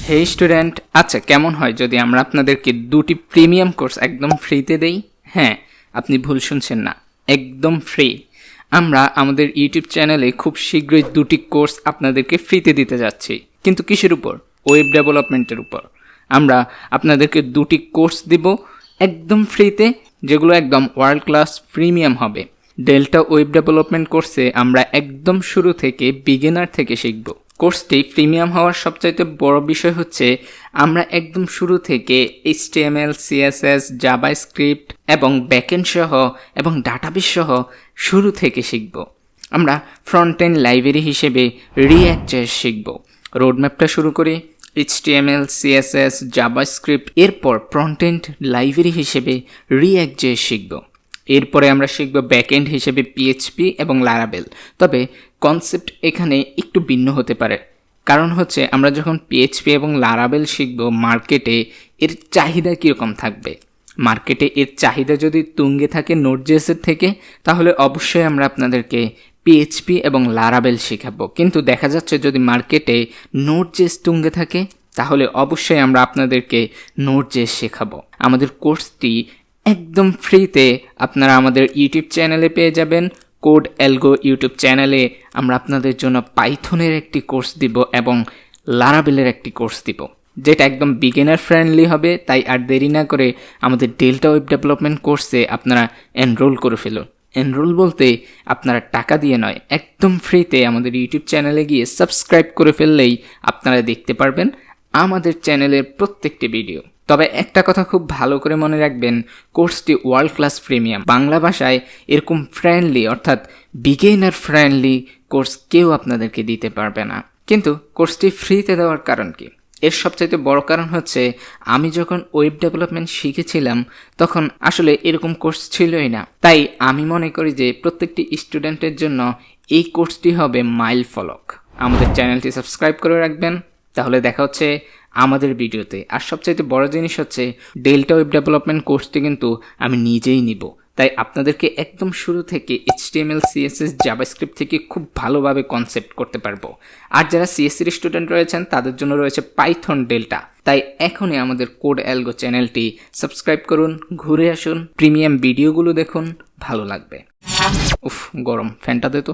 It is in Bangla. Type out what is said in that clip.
হে স্টুডেন্ট, আচ্ছা কেমন হয় যদি আমরা আপনাদেরকে দুটি প্রিমিয়াম কোর্স একদম ফ্রিতে দেই? হ্যাঁ, আপনি ভুল শুনছেন না, একদম ফ্রি। আমরা আমাদের ইউটিউব চ্যানেলে খুব শীঘ্রই দুটি কোর্স আপনাদেরকে ফ্রিতে দিতে যাচ্ছি। কিন্তু কিসের উপর? ওয়েব ডেভেলপমেন্টের উপর। আমরা আপনাদেরকে দুটি কোর্স দিব একদম ফ্রিতে, যেগুলো একদম ওয়ার্ল্ড ক্লাস প্রিমিয়াম হবে। ডেল্টা ওয়েব ডেভেলপমেন্ট কোর্সে আমরা একদম শুরু থেকে বিগিনার থেকে শিখব। কোর্সটি প্রিমিয়াম হওয়ার সবচাইতে বড় বিষয় হচ্ছে আমরা একদম শুরু থেকে HTML, CSS, জাভাস্ক্রিপ্ট এবং ব্যাকএন্ড সহ এবং ডাটাবেস সহ শুরু থেকে শিখব। আমরা ফ্রন্ট এন্ড লাইব্রেরি হিসেবে রিঅ্যাক্ট.js শিখব। রোডম্যাপটা শুরু করি HTML, CSS, জাভাস্ক্রিপ্ট, এরপর ফ্রন্ট এন্ড লাইব্রেরি হিসেবে রিঅ্যাক্ট.js শিখব। এরপরে আমরা শিখব ব্যাকএন্ড হিসেবে PHP এবং লারাবেল। তবে কনসেপ্ট এখানে একটু ভিন্ন হতে পারে, কারণ হচ্ছে আমরা যখন PHP এবং লারাবেল শিখব, মার্কেটে এর চাহিদা কীরকম থাকবে। মার্কেটে এর চাহিদা যদি তুঙ্গে থাকে নোড.js-এর থেকে, তাহলে অবশ্যই আমরা আপনাদেরকে PHP এবং লারাবেল শেখাবো। কিন্তু দেখা যাচ্ছে যদি মার্কেটে নোড.js তুঙ্গে থাকে, তাহলে অবশ্যই আমরা আপনাদেরকে নোড.js শেখাবো। আমাদের কোর্সটি একদম ফ্রিতে আপনারা আমাদের ইউটিউব চ্যানেলে পেয়ে যাবেন। কোড এলগো ইউটিউব চ্যানেলে আমরা আপনাদের জন্য পাইথনের একটি কোর্স দিব এবং লারাবেলের একটি কোর্স দিব, যেটা একদম বিগিনার ফ্রেন্ডলি হবে। তাই আর দেরি না করে আমাদের ডেল্টা ওয়েব ডেভেলপমেন্ট কোর্সে আপনারা এনরোল করে ফেলুন। এনরোল বলতে আপনারা টাকা দিয়ে নয়, একদম ফ্রিতে আমাদের ইউটিউব চ্যানেলে গিয়ে সাবস্ক্রাইব করে ফেললেই আপনারা দেখতে পারবেন আমাদের চ্যানেলের প্রত্যেকটি ভিডিও। তবে একটা কথা খুব ভালো করে মনে রাখবেন, কোর্সটি ওয়ার্ল্ড ক্লাস প্রিমিয়াম। বাংলা ভাষায় এরকম ফ্রেন্ডলি অর্থাৎ বিগিনার ফ্রেন্ডলি কোর্স কেউ আপনাদেরকে দিতে পারবে না। কিন্তু কোর্সটি ফ্রিতে দেওয়ার কারণ কি? এর সবচাইতে বড় কারণ হচ্ছে আমি যখন ওয়েব ডেভেলপমেন্ট শিখেছিলাম তখন আসলে এরকম কোর্স ছিলই না। তাই আমি মনে করি যে প্রত্যেকটি স্টুডেন্টের জন্য এই কোর্সটি হবে মাইল ফলক। আমাদের চ্যানেলটি সাবস্ক্রাইব করে রাখবেন, তাহলে দেখা হচ্ছে আমাদের ভিডিওতে। আর সবচাইতে বড় জিনিস হচ্ছে ডেল্টা ওয়েব ডেভেলপমেন্ট কোর্সটি কিন্তু আমি নিজেই নিব। তাই আপনাদেরকে একদম শুরু থেকে HTML, CSS, জাভাস্ক্রিপ্ট থেকে খুব ভালোভাবে কনসেপ্ট করতে পারবো। আর যারা CSC স্টুডেন্ট রয়েছেন তাদের জন্য রয়েছে পাইথন ডেল্টা। তাই এখনই আমাদের কোড এলগো চ্যানেলটি সাবস্ক্রাইব করুন, ঘুরে আসুন, প্রিমিয়াম ভিডিওগুলো দেখুন, ভালো লাগবে। উফ, গরম, ফ্যানটা দে তো।